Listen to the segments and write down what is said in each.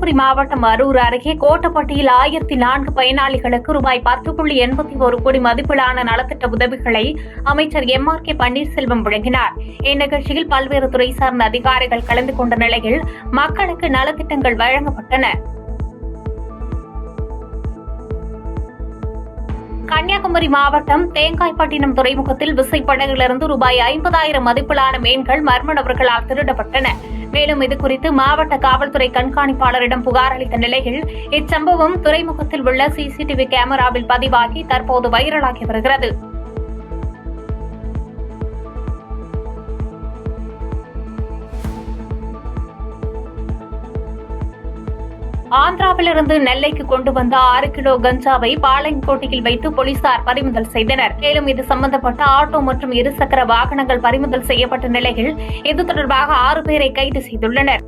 தருமபுரி மாவட்டம் அரூர் அருகே கோட்டப்பட்டியில் 1004 பயனாளிகளுக்கு ரூபாய் 10.81 கோடி மதிப்பிலான நலத்திட்ட உதவிகளை அமைச்சர் MRK பன்னீர்செல்வம் வழங்கினார். இந்நிகழ்ச்சியில் பல்வேறு துறை சார்ந்த அதிகாரிகள் கலந்து கொண்ட நிலையில் மக்களுக்கு நலத்திட்டங்கள் வழங்கப்பட்டன. கன்னியாகுமரி மாவட்டம் தேங்காய்பட்டினம் துறைமுகத்தில் விசைப்படகிலிருந்து ரூபாய் 50,000 மதிப்பிலான மீன்கள் மர்ம நபர்களால் திருடப்பட்டன. மேலும் இதுகுறித்து மாவட்ட காவல்துறை கண்காணிப்பாளரிடம் புகார் அளித்த நிலையில் இச்சம்பவம் துறைமுகத்தில் உள்ள CCTV கேமராவில் பதிவாகி தற்போது வைரலாகி வருகிறது. ஆந்திராவிலிருந்து நெல்லைக்கு கொண்டு வந்த 6 கிலோ கஞ்சாவை பாளையங்கோட்டையில் வைத்து போலீசார் பறிமுதல் செய்தனர். மேலும் இது சம்பந்தப்பட்ட ஆட்டோ மற்றும் இருசக்கர வாகனங்கள் பறிமுதல் செய்யப்பட்ட நிலையில் இது தொடர்பாக 6 பேரை கைது செய்துள்ளனர்.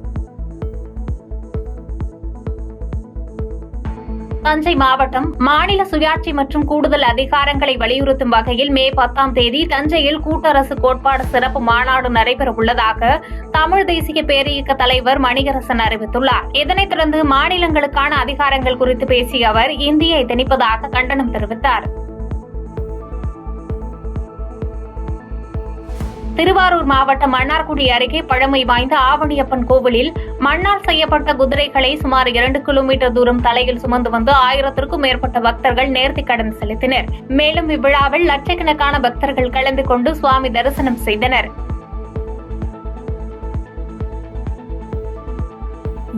தஞ்சை மாவட்டம் மாநில சுயாட்சி மற்றும் கூடுதல் அதிகாரங்களை வலியுறுத்தும் வகையில் மே 10ஆம் தேதி தஞ்சையில் கூட்டரசு கோட்பாடு சிறப்பு மாநாடு நடைபெறவுள்ளதாக தமிழ் தேசிய பேரியக்க தலைவர் மணிகரசன் அறிவித்துள்ளார். இதனைத் தொடர்ந்து மாநிலங்களுக்கான அதிகாரங்கள் குறித்து பேசிய அவர் இந்தியை திணிப்பதாக கண்டனம் தெரிவித்தார். திருவாரூர் மாவட்டம் மன்னார்குடி அருகே பழமை வாய்ந்த ஆவணியப்பன் கோவிலில் மண்ணால் செய்யப்பட்ட குதிரைகளை சுமார் 2 கிலோமீட்டர் தூரம் தலையில் சுமந்து வந்து 1000க்கும் மேற்பட்ட பக்தர்கள் நேர்த்திக் கடன் செலுத்தினர். மேலும் இவ்விழாவில் லட்சக்கணக்கான பக்தர்கள் கலந்து கொண்டு சுவாமி தரிசனம் செய்தனர்.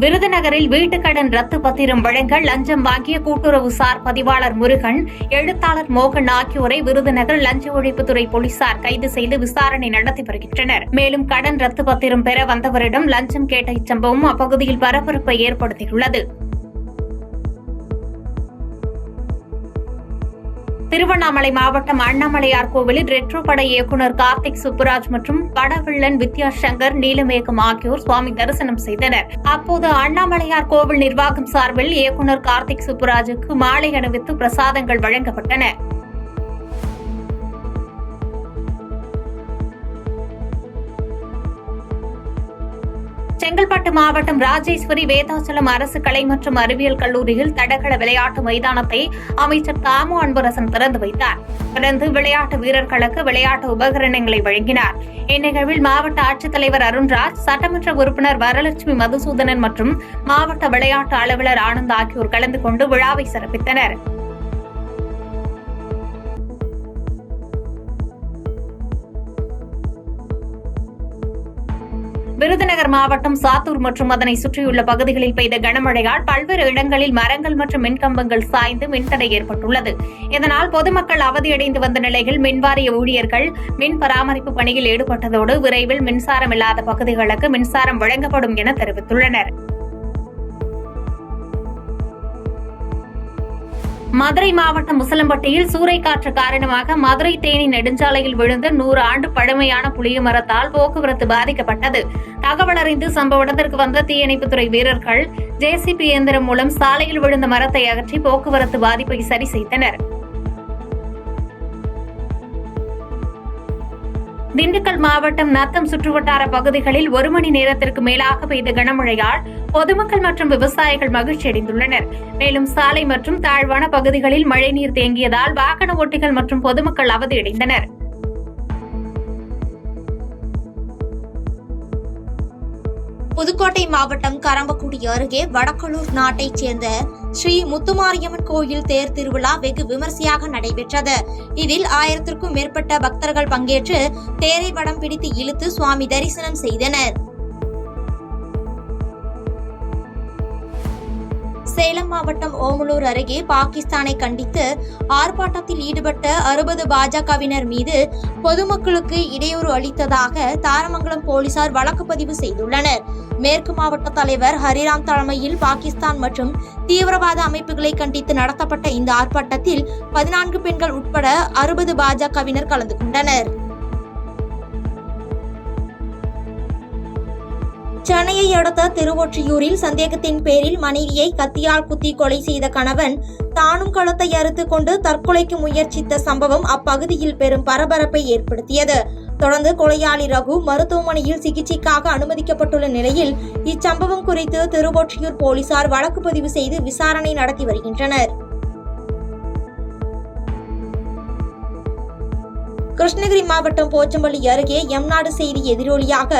விருதுநகரில் வீட்டுக்கடன் ரத்து பத்திரம் வழங்க லஞ்சம் வாங்கிய கூட்டுறவு சார் பதிவாளர் முருகன், எழுத்தாளர் மோகன் ஆகியோரை விருதுநகர் லஞ்ச ஒழிப்புத்துறை போலீசார் கைது செய்து விசாரணை நடத்தி வருகின்றனர். மேலும் கடன் ரத்து பத்திரம் பெற வந்தவரிடம் லஞ்சம் கேட்ட இச்சம்பவம் அப்பகுதியில் பரபரப்பை ஏற்படுத்தியுள்ளது. திருவண்ணாமலை மாவட்டம் அண்ணாமலையார் கோவிலில் ரெட்ரோ பட இயக்குநர் கார்த்திக் சுப்புராஜ் மற்றும் படவில்லன் வித்யாசங்கர், நீலமேகம் ஆகியோர் சுவாமி தரிசனம் செய்தனர். அப்போது அண்ணாமலையார் கோவில் நிர்வாகம் சார்பில் இயக்குநர் கார்த்திக் சுப்புராஜுக்கு மாலை அணிவித்து பிரசாதங்கள் வழங்கப்பட்டன. செங்கல்பட்டு மாவட்டம் ராஜேஸ்வரி வேதாச்சலம் அரசு கலை மற்றும் அறிவியல் கல்லூரியில் தடகள விளையாட்டு மைதானத்தை அமைச்சர் தாமு அன்பரசன் திறந்து வைத்தார். தொடர்ந்து விளையாட்டு வீரர்களுக்கு விளையாட்டு உபகரணங்களை வழங்கினார். இந்நிகழ்வில் மாவட்ட ஆட்சித்தலைவர் அருண்ராஜ், சட்டமன்ற உறுப்பினர் வரலட்சுமி மதுசூதனன் மற்றும் மாவட்ட விளையாட்டு அலுவலர் ஆனந்த் ஆகியோர் கலந்து கொண்டு விழாவை சிறப்பித்தனர். விருதுநகர் மாவட்டம் சாத்தூர் மற்றும் அதனை சுற்றியுள்ள பகுதிகளில் பெய்த கனமழையால் பல்வேறு இடங்களில் மரங்கள் மற்றும் மின்கம்பங்கள் சாய்ந்து மின்தடை ஏற்பட்டுள்ளது. இதனால் பொதுமக்கள் அவதியடைந்து வந்த நிலையில் மின்வாரிய ஊழியர்கள் மின் பராமரிப்பு பணியில் ஈடுபட்டதோடு விரைவில் மின்சாரம் இல்லாத பகுதிகளுக்கு மின்சாரம் வழங்கப்படும் என தெரிவித்துள்ளனர். மதுரை மாவட்டம் முசலம்பட்டியில் சூறைக்காற்று காரணமாக மதுரை தேனி நெடுஞ்சாலையில் விழுந்த 100 ஆண்டு பழமையான புளிய மரத்தால் போக்குவரத்து பாதிக்கப்பட்டது. தகவல் அறிந்து சம்பவ இடத்திற்கு வந்த தீயணைப்புத்துறை வீரர்கள் JCB இயந்திரம் மூலம் சாலையில் விழுந்த மரத்தை அகற்றி போக்குவரத்து பாதிப்பை சரி செய்தனர். திண்டுக்கல் மாவட்டம் நத்தம் சுற்றுவட்டார பகுதிகளில் 1 மணி நேரத்திற்கு மேலாக பெய்த கனமழையால் பொதுமக்கள் மற்றும் விவசாயிகள் மகிழ்ச்சியடைந்துள்ளனர். மேலும் சாலை மற்றும் தாழ்வான பகுதிகளில் மழைநீர் தேங்கியதால் வாகன ஓட்டிகள் மற்றும் பொதுமக்கள் அவதியடைந்தனர். புதுக்கோட்டை மாவட்டம் கரம்பக்குடி அருகே வடக்கலூர் நாட்டைச் சேர்ந்த ஸ்ரீ முத்துமாரியம்மன் கோயில் தேர் திருவிழா வெகு விமர்சையாக நடைபெற்றது. இதில் 1000க்கும் மேற்பட்ட பக்தர்கள் பங்கேற்று தேரை வடம் பிடித்து இழுத்து சுவாமி தரிசனம் செய்தனர். சேலம் மாவட்டம் ஓமலூர் அருகே பாகிஸ்தானை கண்டித்து ஆர்ப்பாட்டத்தில் ஈடுபட்ட 60 பாஜகவினர் மீது பொதுமக்களுக்கு இடையூறு அளித்ததாக தாரமங்கலம் போலீசார் வழக்கு பதிவு செய்துள்ளனர். மேற்கு மாவட்ட தலைவர் ஹரிராம் தலைமையில் பாகிஸ்தான் மற்றும் தீவிரவாத அமைப்புகளை கண்டித்து நடத்தப்பட்ட இந்த ஆர்ப்பாட்டத்தில் 14 பெண்கள் உட்பட 60 பாஜகவினர் கலந்து கொண்டனர். சென்னையை அடுத்த திருவொற்றியூரில் சந்தேகத்தின் பேரில் மனைவியை கத்தியால் குத்தி கொலை செய்த கணவன் தானும் கழுத்தை அறுத்துக் கொண்டு தற்கொலைக்கு முயற்சித்த சம்பவம் அப்பகுதியில் பெரும் பரபரப்பை ஏற்படுத்தியது. தொடர்ந்து கொலையாளி ரகு மருத்துவமனையில் சிகிச்சைக்காக அனுமதிக்கப்பட்டுள்ள நிலையில் இச்சம்பவம் குறித்து திருவொற்றியூர் போலீசார் வழக்கு பதிவு செய்து விசாரணை நடத்தி வருகின்றனர். கிருஷ்ணகிரி மாவட்டம் போச்சம்பள்ளி அருகே எம்நாடு செய்தி எதிரொலியாக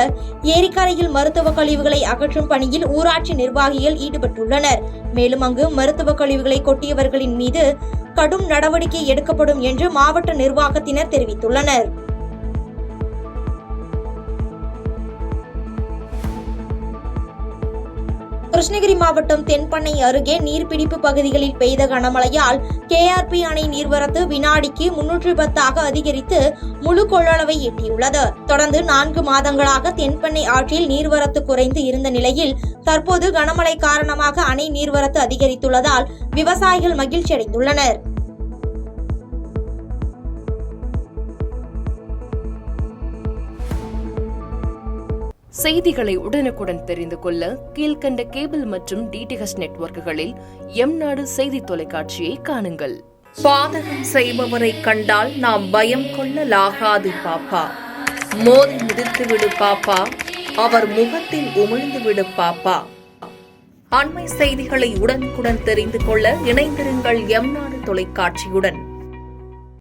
ஏரிக்கரையில் மருத்துவ கழிவுகளை அகற்றும் பணியில் ஊராட்சி நிர்வாகிகள் ஈடுபட்டுள்ளனர். மேலும் அங்கு மருத்துவ கழிவுகளை கொட்டியவர்களின் மீது கடும் நடவடிக்கை எடுக்கப்படும் என்று மாவட்ட நிர்வாகத்தினர் தெரிவித்துள்ளனர். கிருஷ்ணகிரி மாவட்டம் தென்பண்ணை அருகே நீர்பிடிப்பு பகுதிகளில் பெய்த கனமழையால் கேஆர்பி அணை நீர்வரத்து வினாடிக்கு 310 அதிகரித்து முழு கொள்ளளவை எட்டியுள்ளது. தொடர்ந்து 4 மாதங்களாக தென்பண்ணை ஆற்றில் நீர்வரத்து குறைந்து இருந்த நிலையில் தற்போது கனமழை காரணமாக அணை நீர்வரத்து அதிகரித்துள்ளதால் விவசாயிகள் மகிழ்ச்சி அடைந்துள்ளனர். செய்திகளை உடனுக்குடன் தெரிந்து கொள்ள கீழ்கண்ட கேபிள் மற்றும் டிடிஎச் நெட்வொர்க்குகளில் எம்நாடு செய்தி தொலைக்காட்சியை காணுங்கள். பாதகம் செய்பவரை கண்டால் நாம் பயம் கொள்ளலாகாது பாப்பா. மோதி மிதித்து விடு பாப்பா, அவர் முகத்தில் உமிழ்ந்து விடு பாப்பா. அண்மை செய்திகளை உடனுக்குடன் தெரிந்து கொள்ள இணைந்திருங்கள் எம்நாடு தொலைக்காட்சியுடன்.